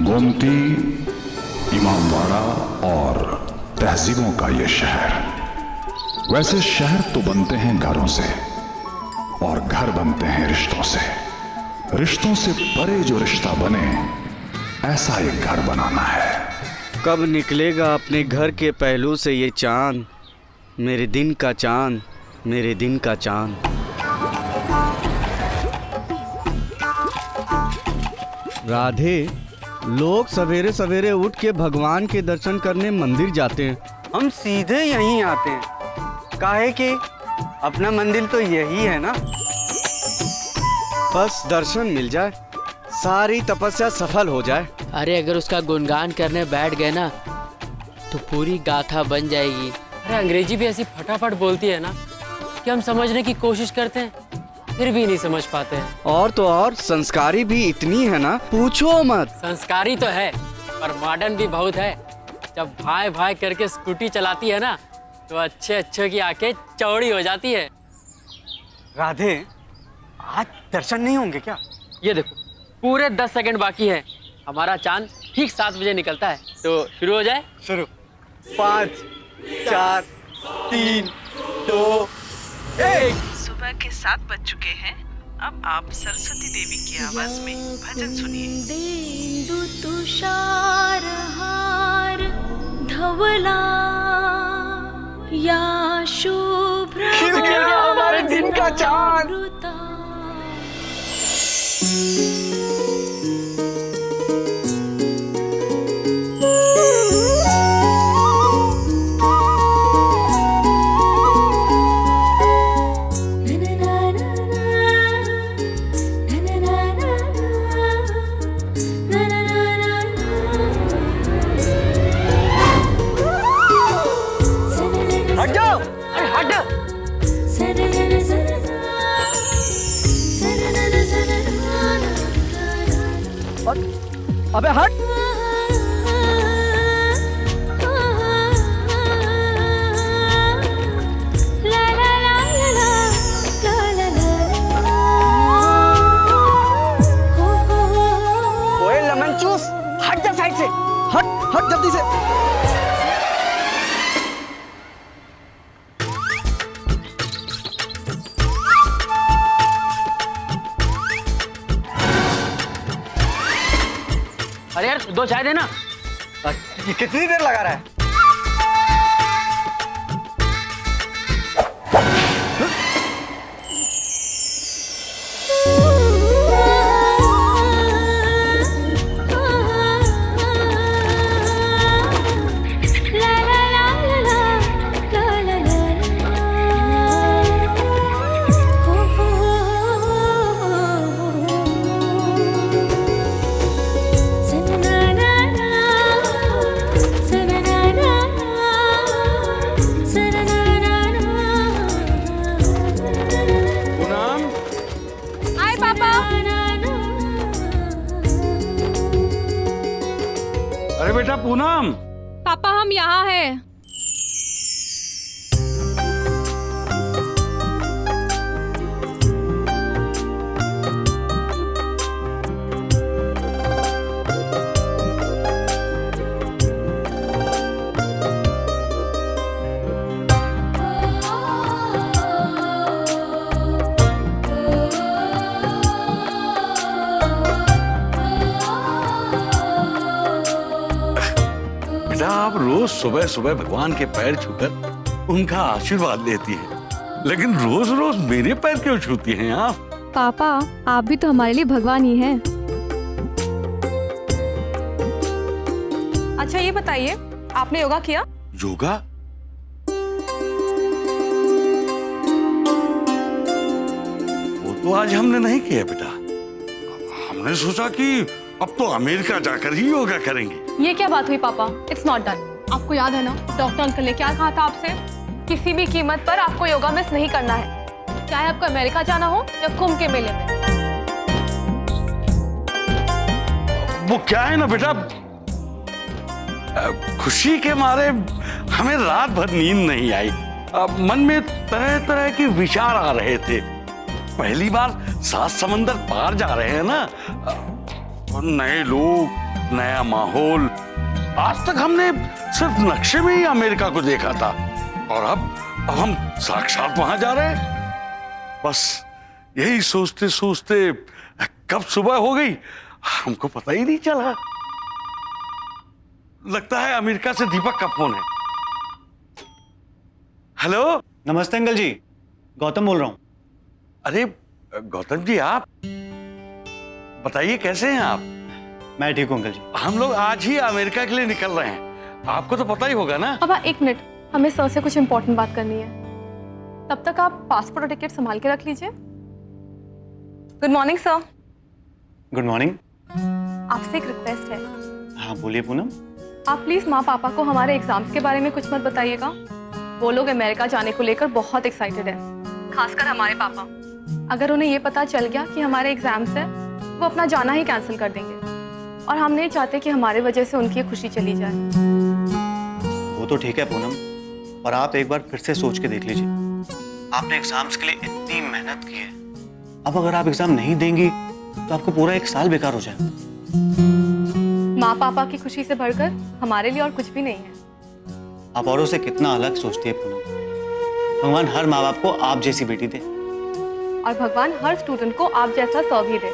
गोमती, इमामबाड़ा और तहजीबों का ये शहर। वैसे शहर तो बनते हैं घरों से और घर बनते हैं रिश्तों से। रिश्तों से परे जो रिश्ता बने, ऐसा एक घर बनाना है। कब निकलेगा अपने घर के पहलू से ये चांद, मेरे दिन का चांद, मेरे दिन का चांद। राधे, लोग सवेरे सवेरे उठ के भगवान के दर्शन करने मंदिर जाते हैं, हम सीधे यहीं आते हैं। काहे कि अपना मंदिर तो यही है ना। बस दर्शन मिल जाए, सारी तपस्या सफल हो जाए। अरे अगर उसका गुणगान करने बैठ गए ना तो पूरी गाथा बन जाएगी। अरे अंग्रेजी भी ऐसी फटाफट बोलती है ना कि हम समझने की कोशिश करते हैं फिर भी नहीं समझ पाते हैं। और तो और संस्कारी भी इतनी है ना, पूछो मत। संस्कारी तो है पर मॉडर्न भी बहुत है। जब भाई भाई करके स्कूटी चलाती है ना तो अच्छे अच्छे की आंखें चौड़ी हो जाती है। राधे, आज दर्शन नहीं होंगे क्या? ये देखो पूरे 10 सेकंड बाकी है, हमारा चांद ठीक 7 बजे निकलता है, तो शुरू हो जाए। शुरू। 5, 4, 3, 2, 1। सुबह के 7 बज चुके हैं। अब आप सरस्वती देवी की आवाज में भजन सुनिए। तुषार हार धवला या शुभ्र हमारे दिन का चांद। अबे हट। ओए लेमन जूस, हट जा साइड से। हट जल्दी से। अरे यार 2 चाय देना। ये कितनी देर लगा रहा है? अरे बेटा पूनम। पापा हम यहाँ हैं। आप रोज सुबह सुबह भगवान के पैर छूकर उनका आशीर्वाद लेती है, लेकिन रोज रोज मेरे पैर क्यों छूती हैं आप? पापा आप भी तो हमारे लिए भगवान ही हैं। अच्छा ये बताइए, आपने योगा किया? योगा? वो तो आज हमने नहीं किया बेटा। हमने सोचा कि अब तो अमेरिका जाकर ही योगा करेंगे। ये क्या बात हुई पापा? It's not done. आपको याद है ना डॉक्टर अंकल ने क्या कहा था आपसे? किसी भी कीमत पर आपको योगा मिस नहीं करना है, चाहे आपको अमेरिका जाना हो या कुंभ के मेले में। वो क्या है ना बेटा, खुशी के मारे हमें रात भर नींद नहीं आई। मन में तरह तरह के विचार आ रहे थे। पहली बार 7 समंदर पार जा रहे हैं ना, और नए लोग, नया माहौल। आज तक हमने सिर्फ नक्शे में ही अमेरिका को देखा था और अब हम साक्षात वहां जा रहे हैं। बस यही सोचते सोचते कब सुबह हो गई हमको पता ही नहीं चला। लगता है अमेरिका से दीपक का फोन है। हेलो, नमस्ते अंकल जी, गौतम बोल रहा हूँ। अरे गौतम जी, आप बताइए कैसे हैं आप? मैं ठीक हूँ अंकल जी। हम लोग आज ही अमेरिका के लिए निकल रहे हैं, आपको तो पता ही होगा ना। पापा एक मिनट, हमें सर से कुछ इम्पोर्टेंट बात करनी है। तब तक आप पासपोर्ट और टिकट संभाल के रख लीजिए। Good morning sir. Good morning. आपसे एक रिक्वेस्ट है। हाँ बोलिए पूनम। आप प्लीज माँ पापा को हमारे एग्जाम्स के बारे में कुछ मत बताइएगा। वो लोग अमेरिका जाने को लेकर बहुत एक्साइटेड है, खासकर हमारे पापा। अगर उन्हें ये पता चल गया कि हमारे एग्जाम्स है, वो अपना जाना ही कैंसिल कर देंगे और हम नहीं चाहते कि हमारे वजह से उनकी खुशी चली जाए। वो तो ठीक है पूनम, पर आप एक बार फिर से सोच के देख लीजिए। आपने एग्जाम्स के लिए इतनी मेहनत की है, अब अगर आप एग्जाम नहीं देंगी तो आपको पूरा एक साल बेकार हो जाएगा। माँ पापा की खुशी से बढ़कर हमारे लिए और कुछ भी नहीं है। आप औरों से कितना अलग सोचती है पूनम। भगवान हर माँ बाप को आप जैसी बेटी दे, और भगवान हर स्टूडेंट को आप जैसा सर भी दे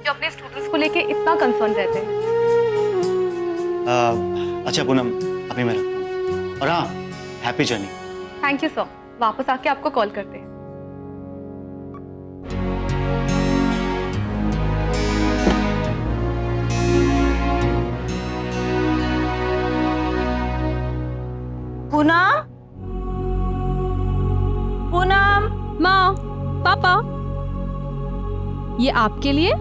जो अपने स्टूडेंट्स को लेके इतना कंसर्न रहते हैं। अच्छा पूनम, अभी मैं रखता हूँ। और हाँ, happy journey. Thank you sir, वापस आके आपको कॉल करते हैं। पूनम, पूनम। माँ, पापा, ये आपके लिए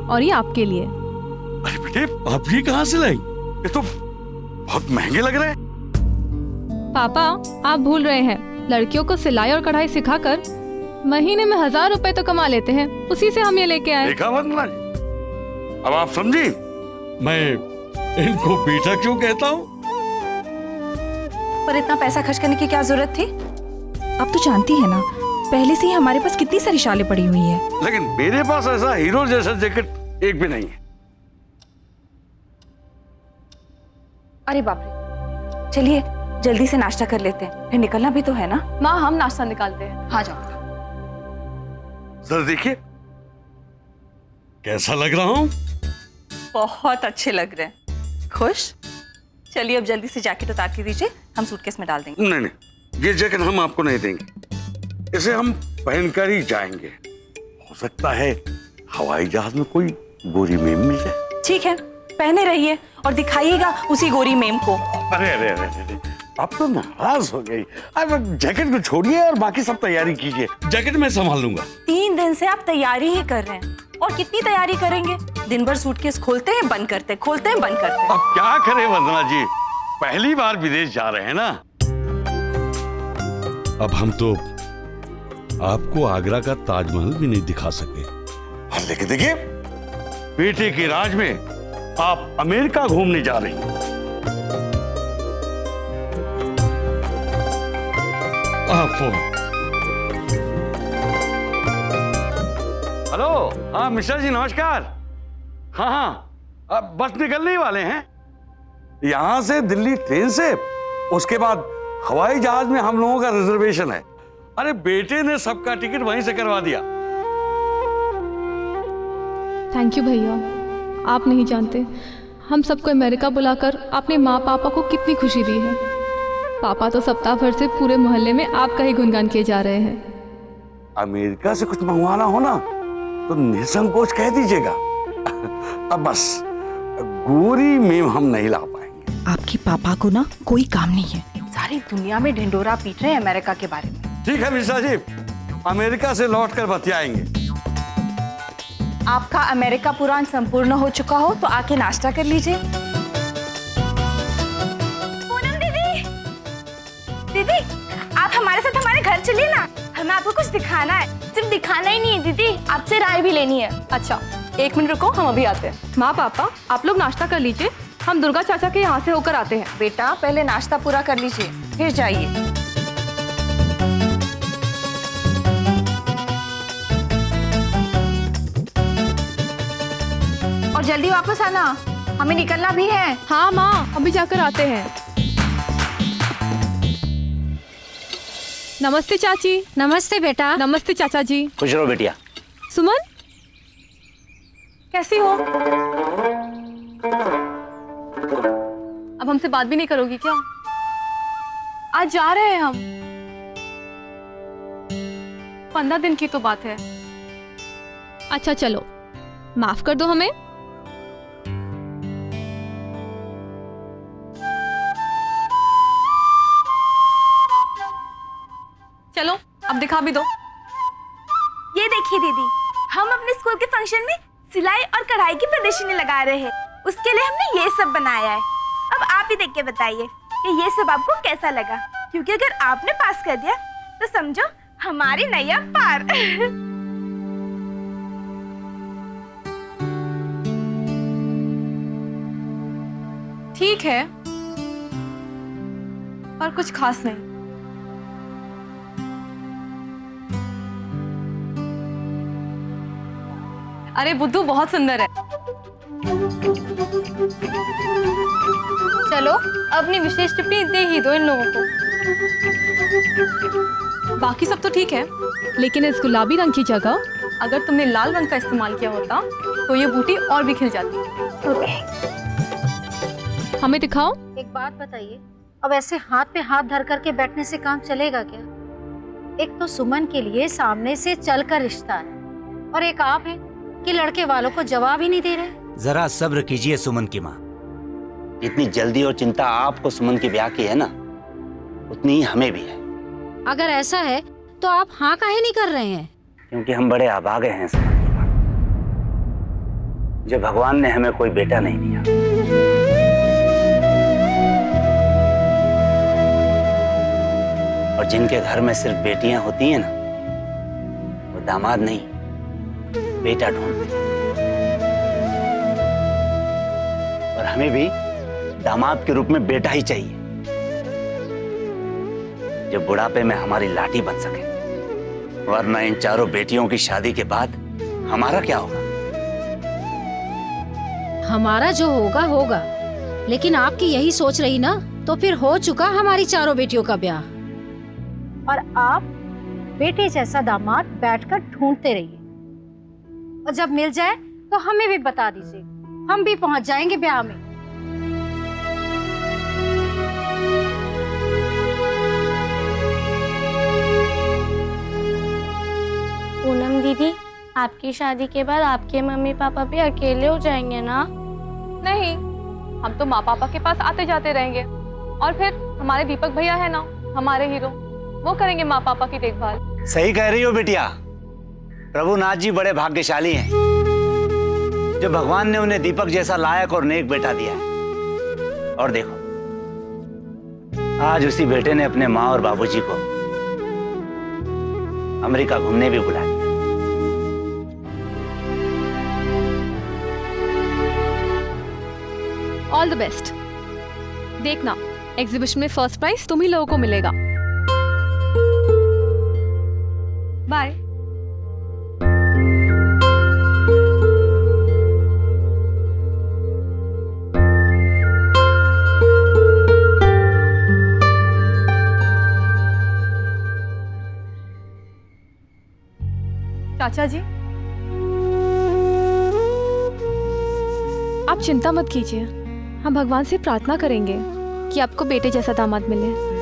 और ये आपके लिए। अरे बेटे, आप ये कहाँ से लाई? ये तो बहुत महंगे लग रहे हैं। पापा, आप भूल रहे हैं, लड़कियों को सिलाई और कढ़ाई सिखाकर महीने में 1000 रुपए तो कमा लेते हैं। उसी से हम ये लेके आए। देखा वंदना जी, अब आप समझी मैं इनको बेटा क्यों कहता हूँ। पर इतना पैसा खर्च करने की क्या जरूरत थी? आप तो जानती है ना, पहले से ही हमारे पास कितनी सारी शालें पड़ी हुई है। लेकिन मेरे पास ऐसा हीरो जैसा जैकेट एक भी नहीं है। अरे बाप रे, चलिए जल्दी से नाश्ता कर लेते हैं, फिर निकलना भी तो है ना। माँ, हम नाश्ता निकालते हैं। हाँ जाओ। जरा देखिए कैसा लग रहा हूँ। बहुत अच्छे लग रहे हैं। खुश? चलिए अब जल्दी से जैकेट उतार के दीजिए, हम सूटकेस में डाल देंगे। नहीं नहीं, ये जैकेट हम आपको नहीं देंगे, इसे हम पहनकर ही जाएंगे। हो सकता है हवाई जहाज में कोई गोरी मेम मिल जाए। ठीक है, पहने रहिए और दिखाइएगा उसी गोरी मेम को। अरे अरे अरे अरे, आप तो नाराज हो गई। अब जैकेट को छोड़िए और बाकी सब तैयारी कीजिए, जैकेट मैं संभाल लूंगा। 3 दिन से आप तैयारी ही कर रहे हैं, और कितनी तैयारी करेंगे? दिन भर सूटकेस खोलते हैं बंद करते, खोलते हैं बंद करते। अब क्या करें वंदना जी, पहली बार विदेश जा रहे हैं ना। अब हम तो आपको आगरा का ताजमहल भी नहीं दिखा सके। लेकिन देखिए, बेटे के राज में आप अमेरिका घूमने जा रही हैं। हेलो, हाँ मिश्रा जी नमस्कार। हाँ हाँ, अब बस निकलने ही वाले हैं। यहां से दिल्ली ट्रेन से, उसके बाद हवाई जहाज में हम लोगों का रिजर्वेशन है। अरे बेटे ने सबका टिकट वहीं से करवा दिया। थैंक यू भैया, आप नहीं जानते हम सबको अमेरिका बुलाकर आपने माँ पापा को कितनी खुशी दी है। पापा तो सप्ताह भर से पूरे मोहल्ले में आपका ही गुणगान किए जा रहे हैं। अमेरिका से कुछ मंगवाना हो ना तो निसंकोच कह दीजिएगा। अब बस गोरी मेम हम नहीं ला पाएंगे। आपके पापा को ना कोई काम नहीं है, सारी दुनिया में ढिंडोरा पीट रहे हैं अमेरिका के बारे में। ठीक है मिश्रा जी, अमेरिका से लौटकर बतियाएंगे। आपका अमेरिका पुराण संपूर्ण हो चुका हो तो आके नाश्ता कर लीजिए। पूनम दीदी, दीदी आप हमारे साथ हमारे घर चलिए ना, हमें आपको कुछ दिखाना है। सिर्फ दिखाना ही नहीं है दीदी, आपसे राय भी लेनी है। अच्छा, 1 मिनट रुको, हम अभी आते हैं। माँ पापा, आप लोग नाश्ता कर लीजिए, हम दुर्गा चाचा के यहाँ से होकर आते हैं। बेटा पहले नाश्ता पूरा कर लीजिए, फिर जाइए। और जल्दी वापस आना, हमें निकलना भी है। हाँ माँ, अभी जाकर आते हैं। नमस्ते चाची। नमस्ते बेटा। नमस्ते चाचा जी। खुश रहो बेटिया। सुमन, कैसी हो? अब हमसे बात भी नहीं करोगी क्या? आज जा रहे हैं हम, 15 दिन की तो बात है। अच्छा चलो, माफ कर दो हमें। चलो अब दिखा भी दो। ये देखिए दीदी, हम अपने स्कूल के फंक्शन में सिलाई और कढ़ाई की प्रदर्शनी लगा रहे हैं। उसके लिए हमने ये सब बनाया है। अब आप ही देख के बताइए कि ये सब आपको कैसा लगा, क्योंकि अगर आपने पास कर दिया तो समझो हमारी नैया पार। ठीक है, पर कुछ खास नहीं। अरे बुद्धू बहुत सुंदर है। चलो अपनी विशेष टिप्पणी दे ही दो इन लोगों को। बाकी सब तो ठीक है, लेकिन इस गुलाबी रंग की जगह अगर तुमने लाल रंग का इस्तेमाल किया होता तो ये बूटी और भी खिल जाती। हमें दिखाओ। एक बात बताइए, अब ऐसे हाथ पे हाथ धर करके बैठने से काम चलेगा क्या? एक तो सुमन के लिए सामने से चलकर रिश्ता है, और एक आप हैं कि लड़के वालों को जवाब ही नहीं दे रहे। जरा सब्र कीजिए सुमन की माँ। जितनी जल्दी और चिंता आपको सुमन के ब्याह की है ना, उतनी ही हमें भी है। अगर ऐसा है तो आप हाँ काहे नहीं कर रहे हैं? क्योंकि हम बड़े अभागे हैं सुमन की माँ। जो भगवान ने हमें कोई बेटा नहीं दिया। और जिनके घर में सिर्फ बेटियां होती हैं ना, वो दामाद नहीं, बेटा ढूंढते। और हमें भी दामाद के रूप में बेटा ही चाहिए, जो बुढ़ापे में हमारी लाठी बन सके। वरना इन चारों बेटियों की शादी के बाद हमारा क्या होगा? हमारा जो होगा होगा, लेकिन आपकी यही सोच रही ना, तो फिर हो चुका हमारी चारों बेटियों का ब्याह। और आप बेटे जैसा दामाद बैठकर ढूंढते रहिए, और जब मिल जाए तो हमें भी बता दीजिए, हम भी पहुंच जाएंगे ब्याह में। पूनम दीदी, आपकी शादी के बाद आपके मम्मी पापा भी अकेले हो जाएंगे ना? नहीं, हम तो माँ पापा के पास आते जाते रहेंगे। और फिर हमारे दीपक भैया है ना, हमारे हीरो, वो करेंगे माँ पापा की देखभाल। सही कह रही हो बेटिया। प्रभुनाथ जी बड़े भाग्यशाली हैं, जो भगवान ने उन्हें दीपक जैसा लायक और नेक बेटा दिया है। और देखो, आज उसी बेटे ने अपने माँ और बाबूजी को अमेरिका घूमने भी बुला लिया। All the best. देखना, एग्जीबिशन में फर्स्ट प्राइज तुम ही लोगों को मिलेगा। बाय। चाचा जी, आप चिंता मत कीजिए, हम भगवान से प्रार्थना करेंगे कि आपको बेटे जैसा दामाद मिले।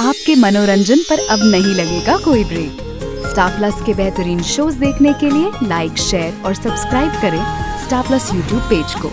आपके मनोरंजन पर अब नहीं लगेगा कोई ब्रेक। स्टार प्लस के बेहतरीन शोज देखने के लिए लाइक, शेयर और सब्सक्राइब करें स्टार प्लस यूट्यूब पेज को।